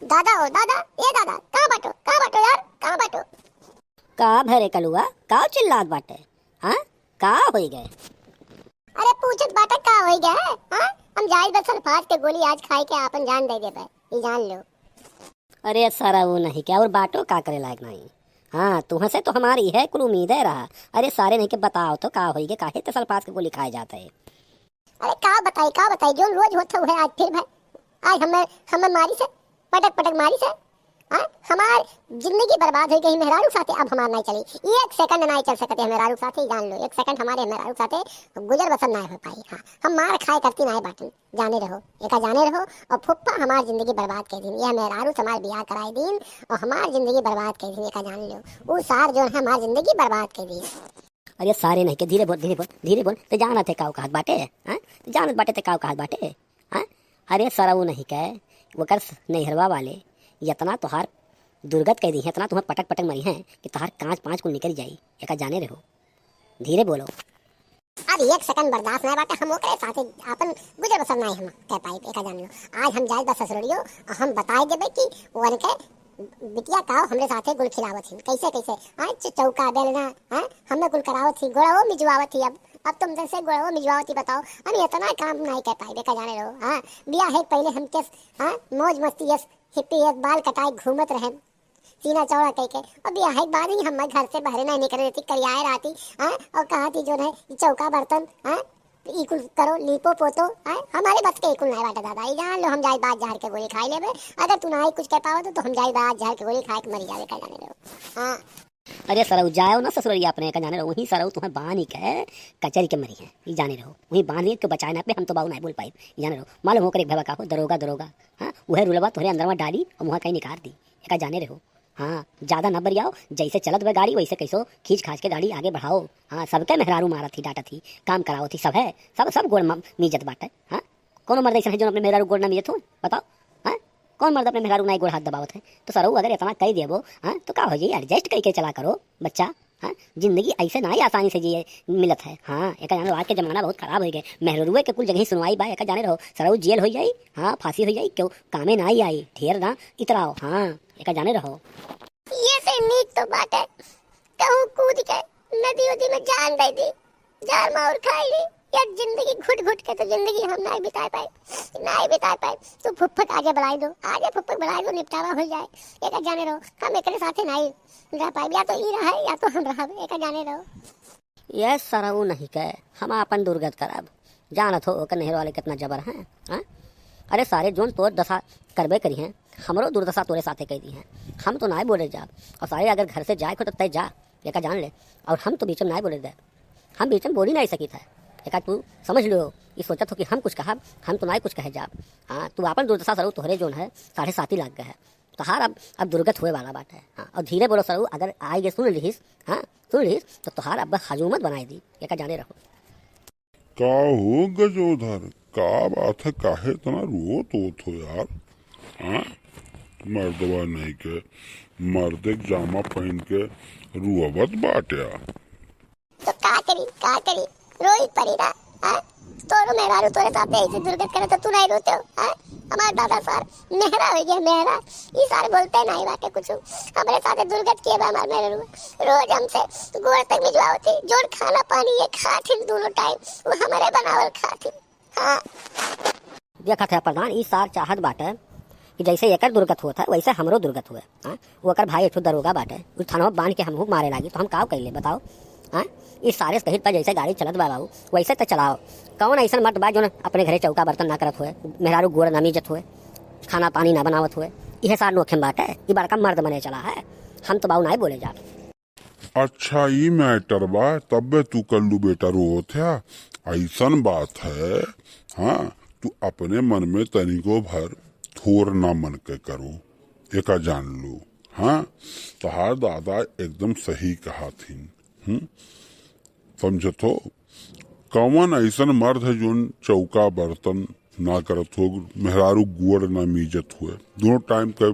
दादा हो दादा, ये दादा कहाँ बाटो यार, कहाँ बाटो। का भरे कलुआ का चिल्लात बाटे? हाँ का होई गए? अरे पूछत बाटा का हो गया है। हाँ हम जाए बस अल्फाज के गोली आज खाई के आपन जान दे दे पे, ये जान लो। अरे सारा वो नहीं क्या और बाटो का करे लायक नहीं। हाँ तुह से तो हमारी है कुल उम्मीद है रहा। अरे सारे नहीं के बताओ तो का होई गए, काहे तसल पास के गोली खाए जाते है? अरे का बताई जो रोज होता हुआ आज फिर भाई। आज हमें मारी से पटक पटक मारी से। हाँ हमार जिंदगी बर्बाद हो गई मेहरारू साथे, अब हमार नहीं चली एक सेकंड नहीं चल सकते मेहरारू साथे, जान लो। एक सेकंड हमारे मेहरारू साथे गुजर बसर नहीं हो पाई। हाँ हम मार खाए करती नहीं बाटन, जाने रहो एका जाने रहो। और फुप्पा हमार जिंदगी बर्बाद कर दिन, यह मेहरारू से हमार ब्याह कराए दिन और हमार जिंदगी बर्बाद कर दिन, एका जान लो। वो सार जो है हमार जिंदगी बर्बाद कर दी। अरे सारे नहीं के धीरे बोल धीरे बोल धीरे बोल, तो जानत है काऊ कहत बाटे? हाँ जानत बाटे तो काऊ कहत बाटे? हाँ अरे सारा वो नहीं कहे वो कर नैहरवा वाले इतना तोहार दुर्गत कह दी है, इतना तुम्हें पटक पटक मरी है कि तोहार कांच पाँच को निकल जाई। एका जाने रहो, धीरे बोलो। अब एक सेकंड बर्दाश्त नहीं बाटे, हम ओकरे साथे अपन गुजर बसर नहीं हम कह पाई, एका जान लो। आज हम जाए बस ससुरियो और हम बताए देबे कि वन के बिटिया का हमरे साथे गुल खिलावत थी, कैसे कैसे। आज चौका बेलना हां हमें गुल करावत थी, गोड़ाओ मिजवावत थी। अब तुम जैसे गोड़ाओ मिजवावत थी, बताओ हम इतना काम नहीं कर पाए, एका जाने रहो। हां बिया है पहले हम के हां मौज मस्ती यस हिप्पी यस बाल कटाई घूमत रहे सीना चौड़ा कह के। अब यह है बात ही हम घर से बाहर नहीं निकल रही थी, करियाए रहती। हाँ और कहा थी जो है चौका बर्तन हाँ इकुल करो लीपो पोतो। हाँ हमारे बस के इकुल नहीं बाटा दादा, ये जान लो। हम जाए बात जहर के गोली खाई लेबे, अगर तू नहीं कुछ कह पाओ तो हम जाए बात जहर के गोली खाए के मरी जावे, कह जाने रहो। हाँ अरे सरऊ जाओ ना ससुरैया अपने का जाने रहो, वहीं सरऊ तुम्हें बानी के कचरी के मरी है, ये जाने रहो। वहीं बांध के बचाए ना पे हम तो बाबू नहीं बोल पाई, ये जाने रहो। मालूम होकर एक भवा का हो दरोगा दरोगा। हाँ वह रुलवा तुम्हारे अंदर में डाली और मुँह कहीं निकाल दी, एक जाने रहो। हाँ ज्यादा न बरियाओ, जैसे चलत हुए गाड़ी वैसे कैसो खींच खाच के गाड़ी आगे बढ़ाओ। हाँ सबके मेहरारू मारा थी डाटा थी काम कराओ थी, सब है सब सब गोड़ मीजत बाटे। हाँ कौन मर्द ऐसा है जो अपने मेहरारू गोड़ ना मीजत हो बताओ? हाँ कौन मर्द अपने मेहरारू ना गोड़ हाथ दबावत है? तो सरऊ अगर इतना कह देबो हाँ तो क्या हो जाए, एडजस्ट करके चला करो बच्चा। हाँ जिंदगी ऐसे ना ही आसानी से जिए मिलत है। हाँ एक जाने आज के जमाना बहुत खराब हो गए, मेहरुए के कुल जगह सुनवाई बा, एक जाने रहो सरऊ जेल हो जाई। हाँ फांसी हो जाई, क्यों कामे ना ही आई ढेर ना इतराओ। हाँ एक जाने रहो। ये से नीक तो बात है, कहूँ कूद के नदी उदी में जान दे दी, जार मार खाई ली। यार जिंदगी घुट घुट के तो जिंदगी हम नहीं बिता पाए, नहीं बिता पाए। तो फुफ्फक आगे बढ़ाई दो, आगे फुफ्फक बढ़ाई दो, निपटावा हो जाए। एक जाने रहो हम एक साथे नहीं रह पाए, या तो ई रहा है या तो हम रहा, एक जाने रहो। ये सरऊ नहीं कहे हम अपन दुर्गत करब, जानत हो कि नहर वाले कितना जबर हैं। हाँ अरे सारे जोन तोर दशा करबे करी हैं, हमरो दुर्दशा तोरे साथे कह दी हैं। हम तो ना बोले जा, और सारे अगर घर से जाए खो तो तय जा एक जान ले। और हम तो बीच में ना बोले दे, हम बीच में बोल ही नहीं सकी था। एक तू समझ लो, ये सोचा हो कि हम कुछ कहा, हम तो ना कुछ कहे जा। हाँ तू अपन दुर्दशा सरऊ तोहरे जोन है 7.5 लाख गए है, तो हार अब दुर्गत हुए वाला बात है। हाँ और धीरे बोलो सरऊ, अगर आएगे सुन लीस, हाँ सुन लीस तो तोहार अब हजूमत बनाई दी, एक जाने रहो। का हो गजोधर, का बात है, काहे इतना रोत ओत हो यार? हाँ मर्दवा नहीं के मर्द एक जामा पहन के रुआवत बाट्या। तो का करी रोई पड़ी ना। हाँ तोरो मेहरारू तोरे साथे ऐसे दुर्गत करे तो तू नहीं रोते हो? हाँ हमारे दादा सार मेहरा हो गया मेहरा, ये सारे बोलते नहीं बाटे कुछ। हमारे साथे दुर्गत किए बा हमारे मेहरारू, रोज हमसे गोड़ तक भिजवाओ थे, जोड़ खाना पानी ये खाती दोनों टाइम, वो हमारे बनावल खाती। हाँ देखा था प्रधान इस सार चाहत बाटे कि जैसे एकर दुर्गत हुआ था वैसे हमरो दुर्गत हुए। हाँ वो अकर भाई एक दरोगा बाटे, उस थाना बांध के हमहू मारे लागी, तो हम का कैले बताओ? हाँ इस सारे कहित पर जैसे गाड़ी चलत बा बाबू वैसे तो चलाओ। कौन ऐसा मर्द बा जो न अपने घरे चौका बर्तन ना करत हुए, मेहरारू गोड़ ना मीजत हुए, खाना पानी ना बनावत हुए? यह सार नोखेम बात है, ये बड़का मर्द बने चला है। हम तो बाबू नहीं बोले जा। अच्छा ये मैटर बा, तब तू कल्लू बेटा रोत है, ऐसन बात है। हाँ तू अपने मन में तनिको भर थोर ना मन के करो, एका जान लो। हाँ तहार दादा एकदम सही कहा थी। समझत हो? कौन ऐसन मर्द है जो चौका बर्तन ना करत हो, मेहरारू गुड़ ना मीजत हुए, दोनों टाइम का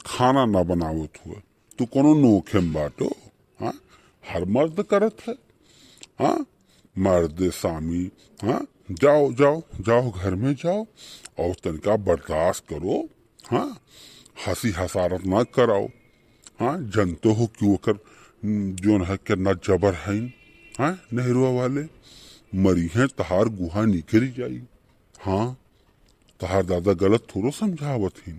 खाना ना बनावत हुए? तू कोनो नोखेम बाटो? हाँ हर मर्द करत है। हाँ मर्द सामी, हाँ जाओ जाओ जाओ घर में जाओ और तनिका बर्दाश्त करो। हाँ हंसी हसारत ना कराओ। हाँ, जनते हो कि ओकर जोन है कितना जबर है। हाँ, नेहरुआ वाले मरी हैं, तहार गुहा निकल जाई। हाँ, तहार दादा गलत थोड़ो समझावत ही।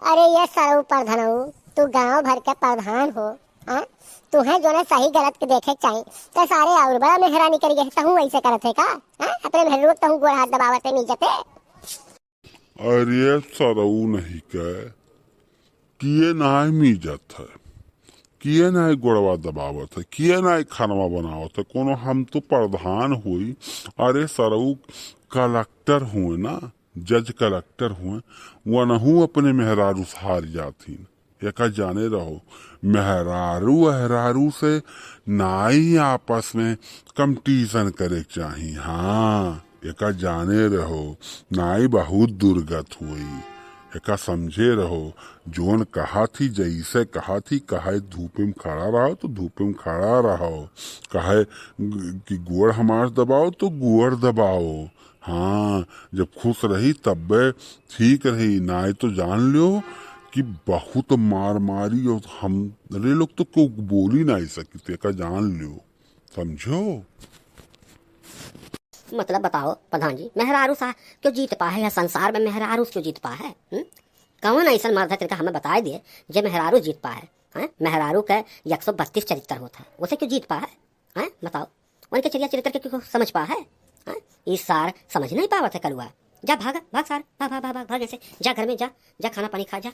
अरे ये सरऊ प्रधानऊ, तू गांव भर के प्रधान हो। हाँ, तुम्हें जो है सही गलत के देखे चाहिए तो सारे और बड़ा मेहरानी करिए तहू ऐसे करत है का? हाँ, अपने मेहरू तहू गोड़ हाथ दबावते नीचते। अरे सरऊ नहीं कह किए नाय मीजत है, किए नाय गोड़वा दबावत है, किए नाय खानवा बनावत है कोनो। हम तो प्रधान हुई। अरे सरऊ कलेक्टर हुए ना, जज कलेक्टर हुए, वनहू अपने मेहरारू हार जातीन। एका जाने रहो, मेहरारू अहरारू से नाई आपस में कंपटीशन करे चाहिए। हाँ, एका जाने रहो, नाई बहुत दुर्गत हुई। एका समझे रहो, जोन कहा थी जैसे कहा थी, कहे धूप में खड़ा रहो तो धूप में खड़ा रहो, कहे कि गोड़ हमार दबाओ तो गोड़ दबाओ। हाँ, जब खुश रही तब ठीक रही, नाई तो जान लो कि बहुत मार मारी और हम अरे लोग तो को बोल ही नहीं सकते का, जान लो, समझो। मतलब बताओ प्रधान जी, मेहरारू सा क्यों जीत पा है, या संसार में मेहरारू क्यों जीत पा है? कौन ऐसा मर्द है तिनका हमें बता दिए जो मेहरारू जीत पा है? मेहरारू का 132 चरित्र होता है, उसे क्यों जीत पा है? बताओ, उनके चरित्र के क्यों समझ पा है? इस सार समझ नहीं पावत है कलुआ। जा भाग भाग सार, भाग भाग भाग भाग, भाग ऐसे जा, घर में जा, जा खाना पानी खा जा।